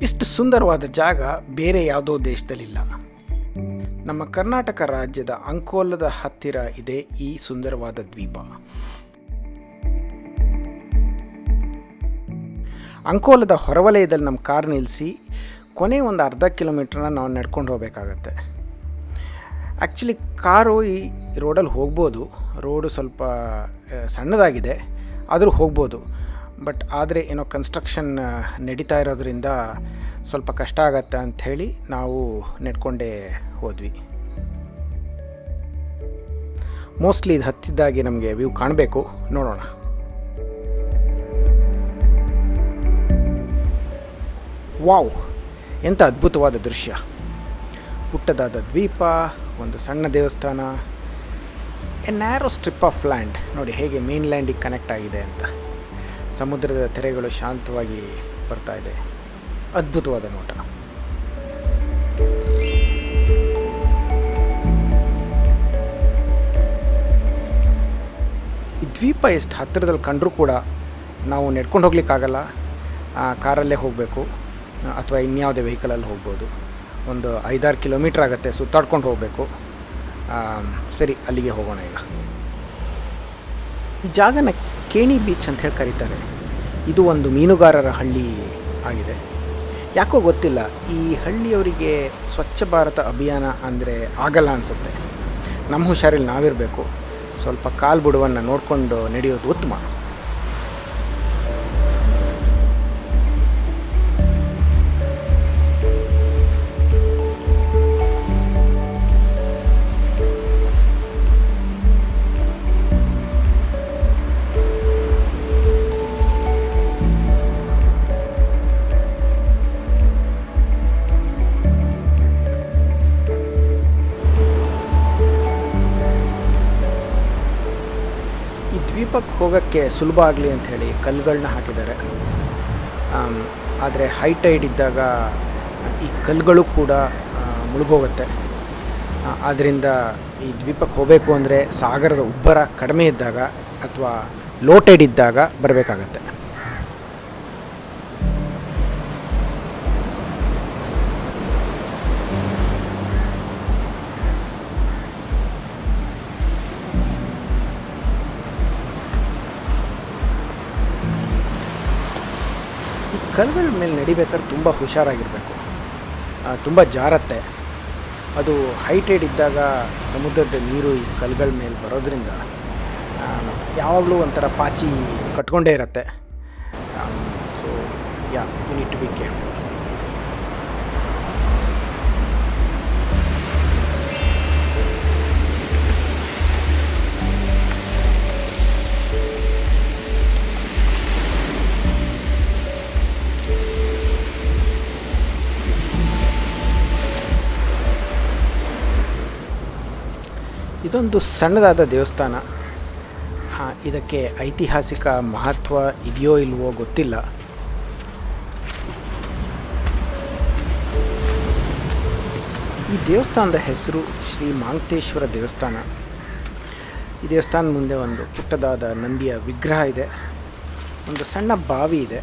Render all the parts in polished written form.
ಇಷ್ಟು ಸುಂದರವಾದ ಜಾಗ ಬೇರೆ ಯಾವುದೋ ದೇಶದಲ್ಲಿಲ್ಲ. ನಮ್ಮ ಕರ್ನಾಟಕ ರಾಜ್ಯದ ಅಂಕೋಲದ ಹತ್ತಿರ ಇದೆ ಈ ಸುಂದರವಾದ ದ್ವೀಪ. ಅಂಕೋಲದ ಹೊರವಲಯದಲ್ಲಿ ನಮ್ಮ ಕಾರ್ ನಿಲ್ಲಿಸಿ ಕೊನೆ ಒಂದು ಅರ್ಧ ಕಿಲೋಮೀಟ್ರನ್ನ ನಾವು ನಡ್ಕೊಂಡು ಹೋಗಬೇಕಾಗತ್ತೆ. ಆ್ಯಕ್ಚುಲಿ ಕಾರು ಈ ರೋಡಲ್ಲಿ ಹೋಗ್ಬೋದು, ರೋಡು ಸ್ವಲ್ಪ ಸಣ್ಣದಾಗಿದೆ, ಆದರೂ ಹೋಗ್ಬೋದು. ಬಟ್ ಆದರೆ ಏನೋ ಕನ್ಸ್ಟ್ರಕ್ಷನ್ ನಡೀತಾ ಇರೋದ್ರಿಂದ ಸ್ವಲ್ಪ ಕಷ್ಟ ಆಗತ್ತೆ ಅಂಥೇಳಿ ನಾವು ನಡ್ಕೊಂಡೇ ಹೋದ್ವಿ. ಮೋಸ್ಟ್ಲಿ ಇದು ಹತ್ತಿದ್ದಾಗೆ ನಮಗೆ ವ್ಯೂ ಕಾಣಬೇಕು, ನೋಡೋಣ. ವಾವ್, ಎಂಥ ಅದ್ಭುತವಾದ ದೃಶ್ಯ! ಪುಟ್ಟದಾದ ದ್ವೀಪ, ಒಂದು ಸಣ್ಣ ದೇವಸ್ಥಾನ, A narrow strip of land. ನೋಡಿ ಹೇಗೆ ಮೇನ್ ಲ್ಯಾಂಡಿಗೆ ಕನೆಕ್ಟ್ ಆಗಿದೆ ಅಂತ. ಸಮುದ್ರದ ತೆರೆಗಳು ಶಾಂತವಾಗಿ ಬರ್ತಾ ಇದೆ. ಅದ್ಭುತವಾದ ನೋಟ. ಈ ದ್ವೀಪ ಎಷ್ಟು ಹತ್ತಿರದಲ್ಲಿ ಕಂಡರೂ ಕೂಡ ನಾವು ನಡ್ಕೊಂಡು ಹೋಗ್ಲಿಕ್ಕಾಗಲ್ಲ, ಕಾರಲ್ಲೇ ಹೋಗಬೇಕು ಅಥವಾ ಇನ್ಯಾವುದೇ ವೆಹಿಕಲಲ್ಲಿ ಹೋಗ್ಬೋದು. ಒಂದು 5-6 ಕಿಲೋಮೀಟ್ರ್ ಆಗುತ್ತೆ, ಸುತ್ತಾಡ್ಕೊಂಡು ಹೋಗಬೇಕು. ಸರಿ, ಅಲ್ಲಿಗೆ ಹೋಗೋಣ ಈಗ. ಈ ಜಾಗನ ಕೇಣಿ ಬೀಚ್ ಅಂತ ಹೇಳಿ ಕರೀತಾರೆ. ಇದು ಒಂದು ಮೀನುಗಾರರ ಹಳ್ಳಿ ಆಗಿದೆ. ಯಾಕೋ ಗೊತ್ತಿಲ್ಲ, ಈ ಹಳ್ಳಿಯವರಿಗೆ ಸ್ವಚ್ಛ ಭಾರತ ಅಭಿಯಾನ ಅಂದರೆ ಆಗಲ್ಲ ಅನಿಸುತ್ತೆ. ನಮ್ಮ ಹುಷಾರಲ್ಲಿ ನಾವಿರಬೇಕು. ಸ್ವಲ್ಪ ಕಾಲು ಬುಡವನ್ನು ನೋಡಿಕೊಂಡು ನಡೆಯೋದು ಉತ್ತಮ. ದ್ವೀಪಕ್ಕೆ ಹೋಗೋಕ್ಕೆ ಸುಲಭ ಆಗಲಿ ಅಂಥೇಳಿ ಕಲ್ಲುಗಳನ್ನ ಹಾಕಿದ್ದಾರೆ. ಆದರೆ ಹೈ ಟೈಡ್ ಇದ್ದಾಗ ಈ ಕಲ್ಲುಗಳು ಕೂಡ ಮುಳುಗೋಗುತ್ತೆ. ಆದ್ದರಿಂದ ಈ ದ್ವೀಪಕ್ಕೆ ಹೋಗಬೇಕು ಅಂದರೆ ಸಾಗರದ ಉಬ್ಬರ ಕಡಿಮೆ ಇದ್ದಾಗ ಅಥವಾ ಲೋ ಟೈಡ್ ಇದ್ದಾಗ ಬರಬೇಕಾಗತ್ತೆ. ಕಲ್ಲುಗಳ ಮೇಲೆ ನಡಿಬೇಕಾದ್ರೆ ತುಂಬ ಹುಷಾರಾಗಿರಬೇಕು. ತುಂಬ ಜಾರತ್ತೆ. ಅದು ಹೈ ಟೈಡ್ ಇದ್ದಾಗ ಸಮುದ್ರದ ನೀರು ಈ ಕಲ್ಲುಗಳ ಮೇಲೆ ಬರೋದ್ರಿಂದ ಯಾವಾಗಲೂ ಒಂಥರ ಪಾಚಿ ಕಟ್ಕೊಂಡೇ ಇರುತ್ತೆ. So you need to be careful. ಇದೊಂದು ಸಣ್ಣದಾದ ದೇವಸ್ಥಾನ. ಇದಕ್ಕೆ ಐತಿಹಾಸಿಕ ಮಹತ್ವ ಇದೆಯೋ ಇಲ್ವೋ ಗೊತ್ತಿಲ್ಲ. ಈ ದೇವಸ್ಥಾನದ ಹೆಸರು ಶ್ರೀ ಮಾಂತೇಶ್ವರ ದೇವಸ್ಥಾನ. ಈ ದೇವಸ್ಥಾನದ ಮುಂದೆ ಒಂದು ಪುಟ್ಟದಾದ ನಂದಿಯ ವಿಗ್ರಹ ಇದೆ, ಒಂದು ಸಣ್ಣ ಬಾವಿ ಇದೆ,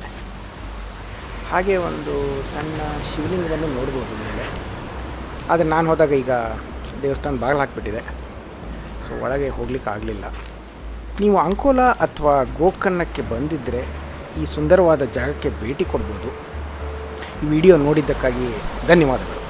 ಹಾಗೆ ಒಂದು ಸಣ್ಣ ಶಿವಲಿಂಗವನ್ನು ನೋಡ್ಬೋದು ಮೇಲೆ. ಆದರೆ ನಾನು ಹೋದಾಗ ಈಗ ದೇವಸ್ಥಾನ ಬಾಗಿಲು ಹಾಕಿಬಿಟ್ಟಿದೆ, ಸೊ ಒಳಗೆ ಹೋಗ್ಲಿಕ್ಕೆ ಆಗಲಿಲ್ಲ. ನೀವು ಅಂಕೋಲ ಅಥವಾ ಗೋಕರ್ಣಕ್ಕೆ ಬಂದಿದ್ದರೆ ಈ ಸುಂದರವಾದ ಜಾಗಕ್ಕೆ ಭೇಟಿ ಕೊಡ್ಬೋದು. ಈ ವಿಡಿಯೋ ನೋಡಿದ್ದಕ್ಕಾಗಿ ಧನ್ಯವಾದಗಳು.